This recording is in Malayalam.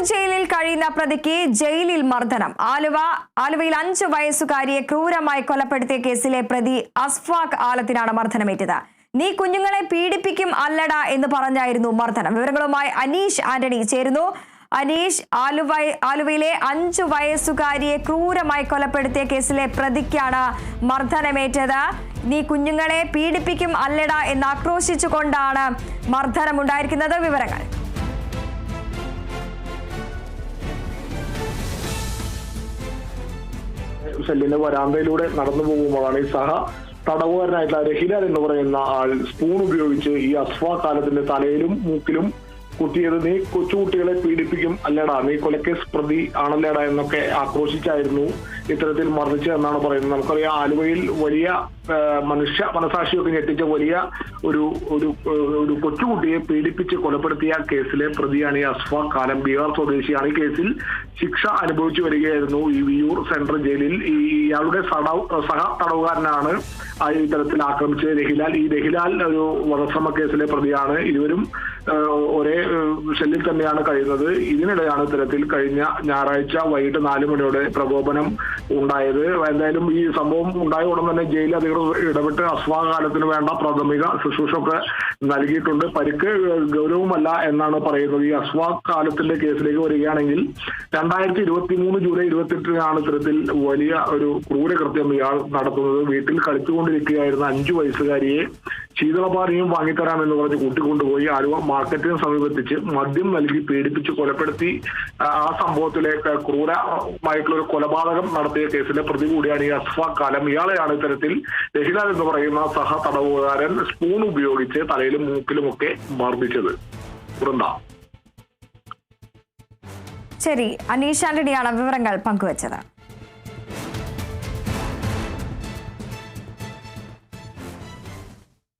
ജയിലിൽ കഴിയുന്ന പ്രതിക്ക് ജയിലിൽ മർദ്ദനം. ആലുവയിൽ 5 വയസ്സുകാരിയെ ക്രൂരമായി കൊലപ്പെടുത്തിയ കേസിലെ പ്രതി അസ്ഫാഖ് ആലത്തിനാണ് മർദ്ദനമേറ്റത്. നീ കുഞ്ഞുങ്ങളെ പീഡിപ്പിക്കും അല്ലടാ എന്ന് പറഞ്ഞായിരുന്നു മർദ്ദനം. വിവരങ്ങളുമായി അനീഷ് ആന്റണി ചേരുന്നു. അനീഷ്, ആലുവയിലെ 5 വയസ്സുകാരിയെ ക്രൂരമായി കൊലപ്പെടുത്തിയ കേസിലെ പ്രതിക്കാണ് മർദ്ദനമേറ്റത്. നീ കുഞ്ഞുങ്ങളെ പീഡിപ്പിക്കും അല്ലടാ എന്ന് ആക്രോശിച്ചുകൊണ്ടാണ് മർദ്ദനമുണ്ടായിരിക്കുന്നത്. വിവരങ്ങൾ. സെല്ലിന്റെ വരാന്തയിലൂടെ നടന്നു പോകുമ്പോഴാണ് ഈ തടവുകാരനായിട്ടുള്ള രഹിലാൽ എന്ന് പറയുന്ന ആൾ സ്പൂൺ ഉപയോഗിച്ച് ഈ അസ്ഫാഖ് ആലത്തിന്റെ തലയിലും മൂക്കിലും കുത്തിയത്. നീ കൊച്ചുകുട്ടികളെ പീഡിപ്പിക്കും അല്ലേടാ, നീ കൊലക്കേസ് പ്രതി ആണല്ലേടാ എന്നൊക്കെ ആക്രോശിച്ചായിരുന്നു ഇത്തരത്തിൽ മർദ്ദിച്ചതെന്നാണ് പറയുന്നത്. നമുക്കറിയാം, ആലുവയിൽ വലിയ മനുഷ്യ മനസാക്ഷിയൊക്കെ ഞെട്ടിച്ച വലിയ ഒരു കൊച്ചുകുട്ടിയെ പീഡിപ്പിച്ച് കൊലപ്പെടുത്തിയ കേസിലെ പ്രതിയാണ് ഈ അസ്ഫാഖ് ആലം. ബീഹാർ സ്വദേശിയാണ്. ഈ കേസിൽ ശിക്ഷ അനുഭവിച്ചു വരികയായിരുന്നു ഈ വിയൂർ സെൻട്രൽ ജയിലിൽ. ഇയാളുടെ സഹ തടവുകാരനാണ് ഇത്തരത്തിൽ ആക്രമിച്ചത് രഹിലാൽ. ഈ രഹിലാൽ ഒരു വധശ്രമ കേസിലെ പ്രതിയാണ്. ഇരുവരും ഒരേ സെല്ലിൽ തന്നെയാണ് കഴിയുന്നത്. ഇതിനിടെയാണ് ഇത്തരത്തിൽ കഴിഞ്ഞ ഞായറാഴ്ച വൈകിട്ട് 4 മണിയോടെ പ്രകോപനം ഉണ്ടായത്. എന്തായാലും ഈ സംഭവം ഉണ്ടായ ഉടൻ തന്നെ ജയിൽ അധികൃതർ ഇടപെട്ട് അസ്ഫാഖ് ആലത്തിന് വേണ്ട പ്രാഥമിക ശുശ്രൂഷ ഒക്കെ നൽകിയിട്ടുണ്ട്. പരിക്ക് ഗൗരവമല്ല എന്നാണ് പറയുന്നത്. ഈ അസ്ഫാഖ് ആലത്തിന്റെ കേസിലേക്ക് വരികയാണെങ്കിൽ 2023 ജൂലൈ 28-നാണ് ഇത്തരത്തിൽ വലിയ ഒരു ക്രൂരകൃത്യം ഇയാൾ നടത്തുന്നത്. വീട്ടിൽ കളിച്ചുകൊണ്ടിരിക്കുകയായിരുന്ന 5 വയസ്സുകാരിയെ ശീതളപാനീയം വാങ്ങിത്തരാമെന്ന് പറഞ്ഞ് കൂട്ടിക്കൊണ്ടുപോയി ആലുവ മാർക്കറ്റിന് സമീപെത്തിച്ച് മദ്യം നൽകി പീഡിപ്പിച്ച് കൊലപ്പെടുത്തി. ആ സംഭവത്തിലേക്ക് ക്രൂരമായിട്ടുള്ള ഒരു കൊലപാതകം നടത്തിയ കേസിലെ പ്രതി കൂടിയാണ് ഈ അസ്ഫാഖ് ആലം. ഇയാളെയാണ് ഇത്തരത്തിൽ രഹിലാൽ എന്ന് പറയുന്ന സഹ തടവുകാരൻ സ്പൂൺ ഉപയോഗിച്ച് തലയിലും മൂക്കിലുമൊക്കെ മർദ്ദിച്ചത്. ശരി, അനീഷ് ആന്റണിയാണ് വിവരങ്ങൾ പങ്കുവച്ചത്.